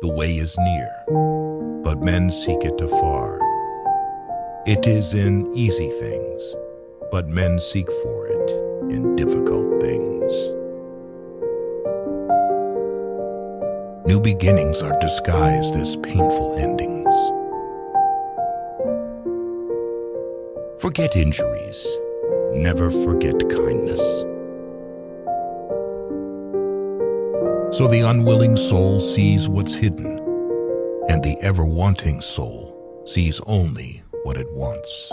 The way is near, but men seek it afar. It is in easy things, but men seek for it in difficult things. New beginnings are disguised as painful endings. Forget injuries, never forget kindness. So the unwilling soul sees what's hidden, and the ever-wanting soul sees only what it wants.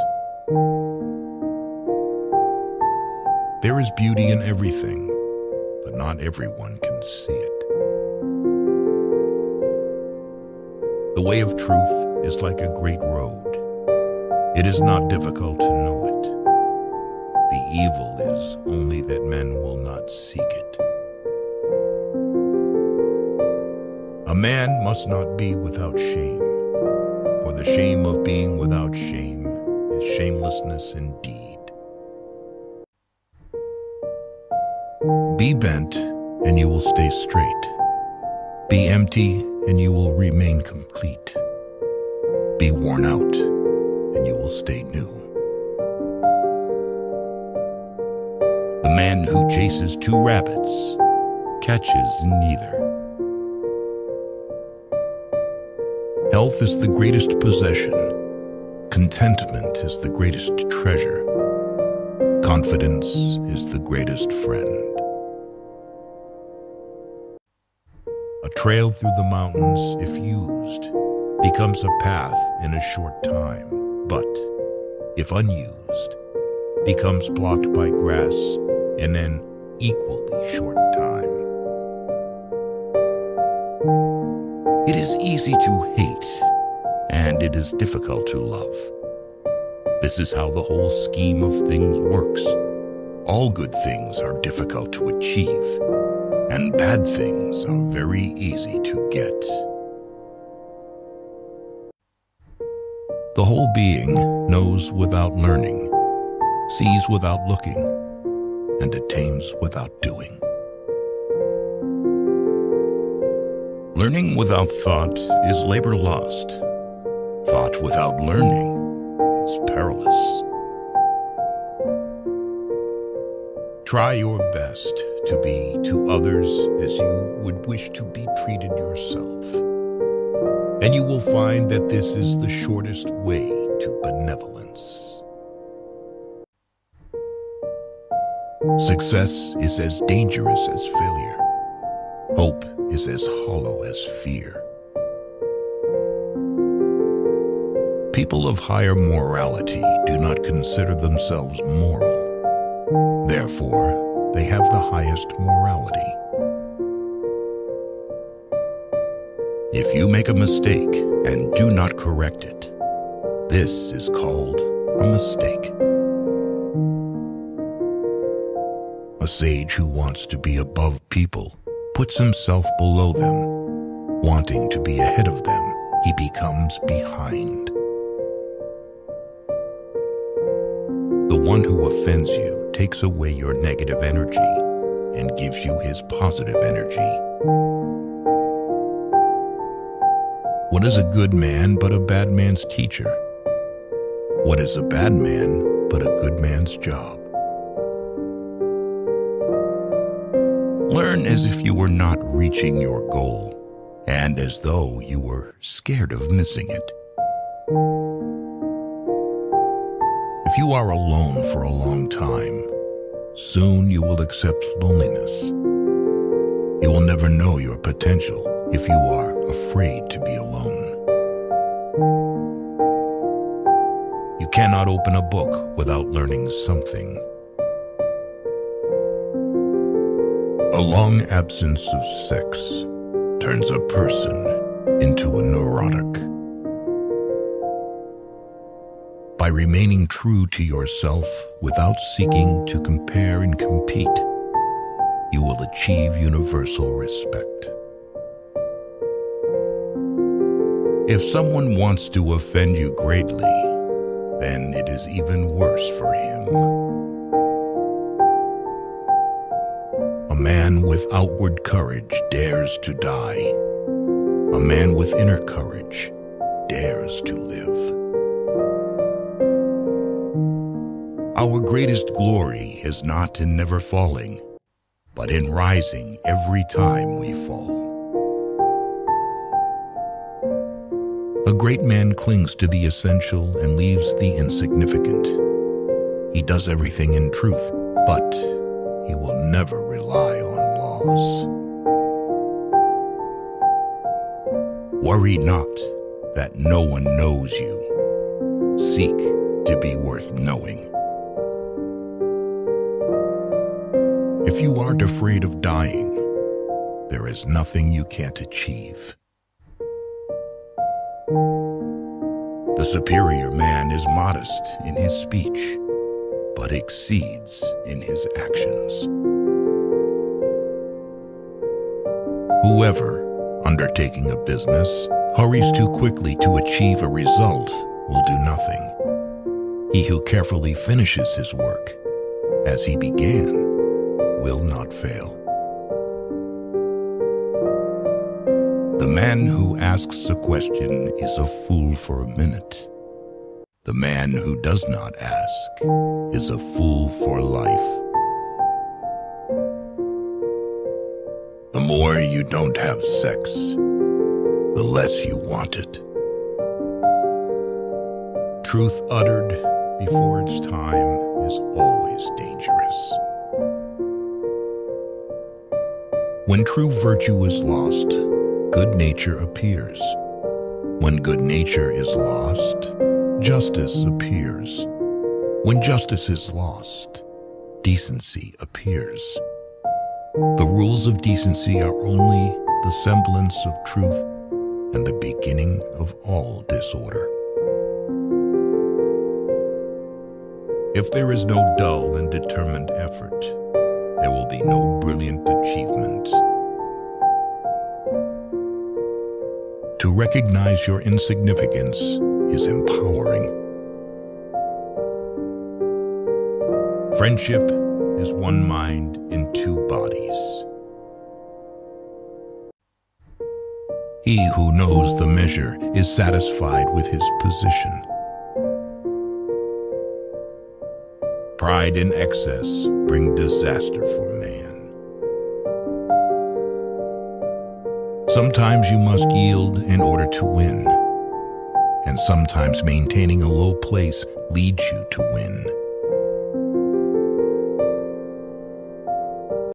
There is beauty in everything, but not everyone can see it. The way of truth is like a great road. It is not difficult to know it. The evil is only that men will not seek it. A man must not be without shame, for the shame of being without shame is shamelessness indeed. Be bent, and you will stay straight. Be empty, and you will remain complete. Be worn out, and you will stay new. The man who chases two rabbits catches neither. Health is the greatest possession. Contentment is the greatest treasure. Confidence is the greatest friend. A trail through the mountains, if used, becomes a path in a short time, but, if unused, becomes blocked by grass in an equally short time. It is easy to hate, and it is difficult to love. This is how the whole scheme of things works. All good things are difficult to achieve, and bad things are very easy to get. The whole being knows without learning, sees without looking, and attains without doing. Learning without thought is labor lost. Thought without learning is perilous. Try your best to be to others as you would wish to be treated yourself, and you will find that this is the shortest way to benevolence. Success is as dangerous as failure. Hope is as hollow as fear. People of higher morality do not consider themselves moral. Therefore, they have the highest morality. If you make a mistake and do not correct it, this is called a mistake. A sage who wants to be above people puts himself below them. Wanting to be ahead of them, he becomes behind. The one who offends you takes away your negative energy and gives you his positive energy. What is a good man but a bad man's teacher? What is a bad man but a good man's job? Learn as if you were not reaching your goal, and as though you were scared of missing it. If you are alone for a long time, soon you will accept loneliness. You will never know your potential if you are afraid to be alone. You cannot open a book without learning something. A long absence of sex turns a person into a neurotic. By remaining true to yourself without seeking to compare and compete, you will achieve universal respect. If someone wants to offend you greatly, then it is even worse for him. A man with outward courage dares to die. A man with inner courage dares to live. Our greatest glory is not in never falling, but in rising every time we fall. A great man clings to the essential and leaves the insignificant. He does everything in truth, but he will never rely on laws. Worry not that no one knows you. Seek to be worth knowing. If you aren't afraid of dying, there is nothing you can't achieve. The superior man is modest in his speech, but exceeds in his actions. Whoever, undertaking a business, hurries too quickly to achieve a result will do nothing. He who carefully finishes his work as he began will not fail. The man who asks a question is a fool for a minute. The man who does not ask is a fool for life. The more you don't have sex, the less you want it. Truth uttered before its time is always dangerous. When true virtue is lost, good nature appears. When good nature is lost, justice appears. When justice is lost, decency appears. The rules of decency are only the semblance of truth and the beginning of all disorder. If there is no dull and determined effort, there will be no brilliant achievement. To recognize your insignificance is empowering. Friendship is one mind in two bodies. He who knows the measure is satisfied with his position. Pride and excess bring disaster for man. Sometimes you must yield in order to win, and sometimes maintaining a low place leads you to win.